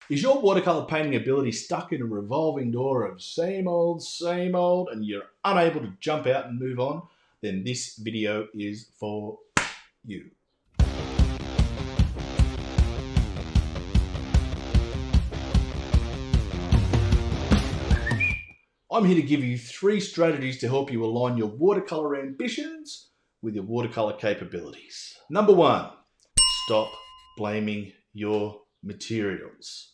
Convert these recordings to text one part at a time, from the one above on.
Is your watercolour painting ability stuck in a revolving door of same old, and you're unable to jump out and move on? Then this video is for you. I'm here to give you 3 strategies to help you align your watercolour ambitions with your watercolour capabilities. Number 1, stop blaming your materials.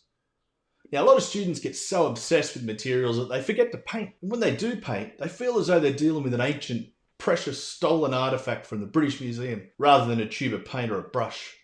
Now, a lot of students get so obsessed with materials that they forget to paint. And when they do paint, they feel as though they're dealing with an ancient, precious, stolen artifact from the British Museum rather than a tube of paint or a brush.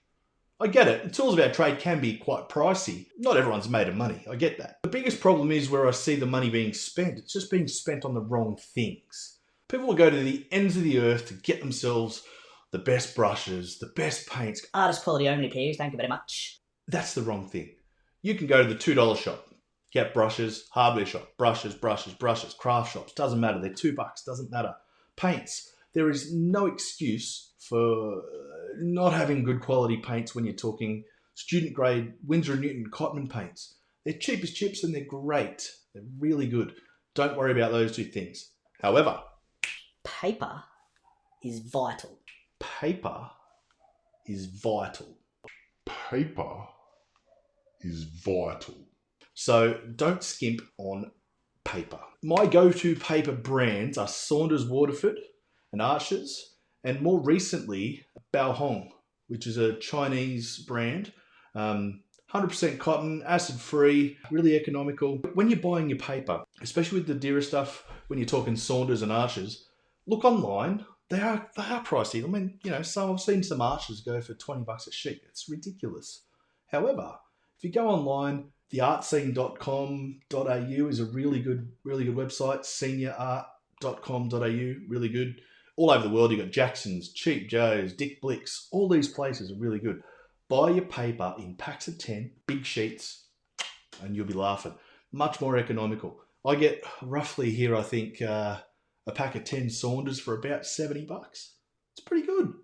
I get it, the tools of our trade can be quite pricey. Not everyone's made of money, I get that. The biggest problem is where I see the money being spent. It's just being spent on the wrong things. People will go to the ends of the earth to get themselves the best brushes, the best paints. Artist quality only, please. Thank you very much. That's the wrong thing. You can go to the $2 shop, get brushes, hardware shop, brushes, craft shops, doesn't matter. They're $2, doesn't matter. Paints. There is no excuse for not having good quality paints when you're talking student grade Winsor & Newton Cotman paints. They're cheap as chips and they're great. They're really good. Don't worry about those 2 things. However, paper is vital. Paper is vital. Paper is vital. So don't skimp on paper. My go-to paper brands are Saunders Waterford and Arches, and more recently, Bao Hong, which is a Chinese brand. 100% cotton, acid-free, really economical. When you're buying your paper, especially with the dearer stuff, when you're talking Saunders and Arches, look online. They are pricey. I mean, you know, I've seen some Arches go for $20 a sheet. It's ridiculous. However, if you go online, theartscene.com.au is a really good website. Seniorart.com.au, really good. All over the world, you've got Jackson's, Cheap Joe's, Dick Blick's. All these places are really good. Buy your paper in packs of 10, big sheets, and you'll be laughing. Much more economical. I get roughly here, I think, a pack of 10 Saunders for about $70. It's pretty good.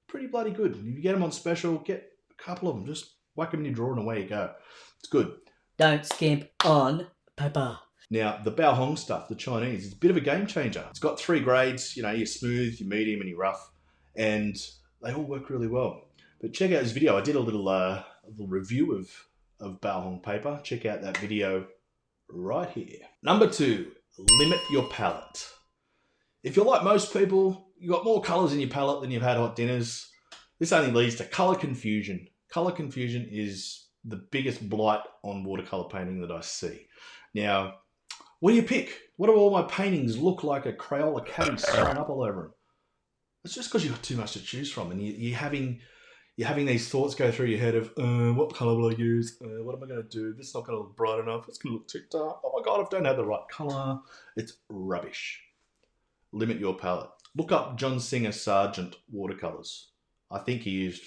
Pretty bloody good. And if you get them on special, get a couple of them. Just whack them in your drawer and away you go. It's good. Don't skimp on paper. Now, the Bao Hong stuff, the Chinese, is a bit of a game changer. It's got 3 grades, you know, your smooth, your medium, and your rough, and they all work really well. But check out this video. I did a little review of Bao Hong paper. Check out that video right here. Number 2, limit your palette. If you're like most people, you've got more colours in your palette than you've had hot dinners. This only leads to colour confusion. Colour confusion is the biggest blight on watercolour painting that I see. Now, what do you pick? What do all my paintings look like a Crayola caddy thrown up all over them? It's just because you've got too much to choose from, and you're having these thoughts go through your head of, what colour will I use? What am I going to do? This is not going to look bright enough. It's going to look too dark. Oh my God, I don't have the right colour. It's rubbish. Limit your palette. Look up John Singer Sargent watercolours. I think he used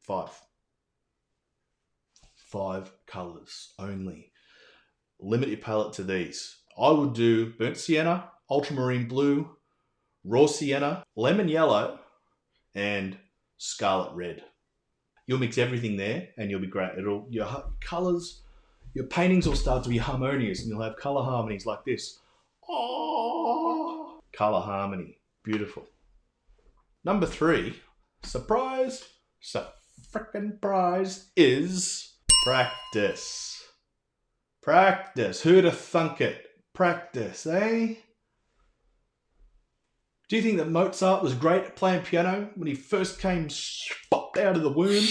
5. 5 colours only. Limit your palette to these. I would do burnt sienna, ultramarine blue, raw sienna, lemon yellow, and scarlet red. You'll mix everything there and you'll be great. Your colours, your paintings will start to be harmonious and you'll have colour harmonies like this. Oh, colour harmony. Beautiful. Number 3, surprise, prize is practice. Practice. Who'd have thunk it? Practice, eh? Do you think that Mozart was great at playing piano when he first came popped out of the womb?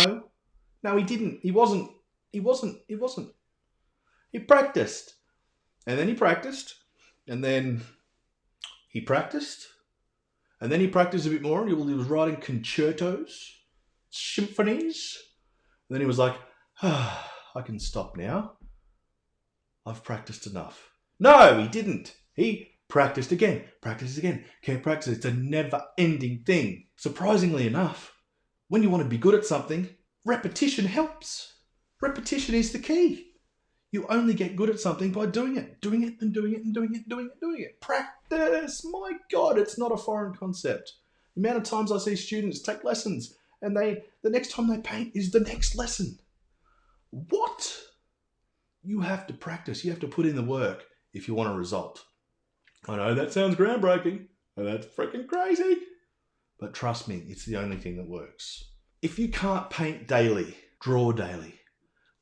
No. No, he didn't. He wasn't. He practiced. And then he practiced. And then he practiced. And then he practiced a bit more and he was writing concertos, symphonies. And then he was like, I can stop now. I've practiced enough. No, he didn't. He practiced again, kept practicing. It's a never-ending thing. Surprisingly enough, when you want to be good at something, repetition helps. Repetition is the key. You only get good at something by doing it. Doing it. Practice. My God, it's not a foreign concept. The amount of times I see students take lessons and the next time they paint is the next lesson. What? You have to practice. You have to put in the work if you want a result. I know that sounds groundbreaking, and that's freaking crazy, but trust me, it's the only thing that works. If you can't paint daily, draw daily.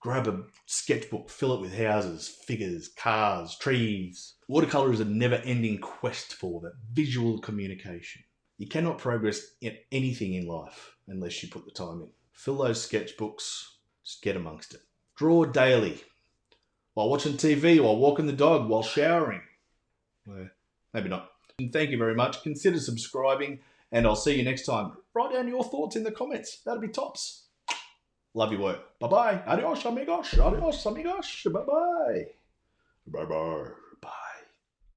Grab a sketchbook, fill it with houses, figures, cars, trees. Watercolour is a never-ending quest for that visual communication. You cannot progress in anything in life unless you put the time in. Fill those sketchbooks, just get amongst it. Draw daily. While watching TV, while walking the dog, while showering. Well, maybe not. And thank you very much. Consider subscribing, and I'll see you next time. Write down your thoughts in the comments. That'll be tops. Love your work. Bye-bye. Adios, amigos. Adios, amigos. Bye-bye. Bye-bye.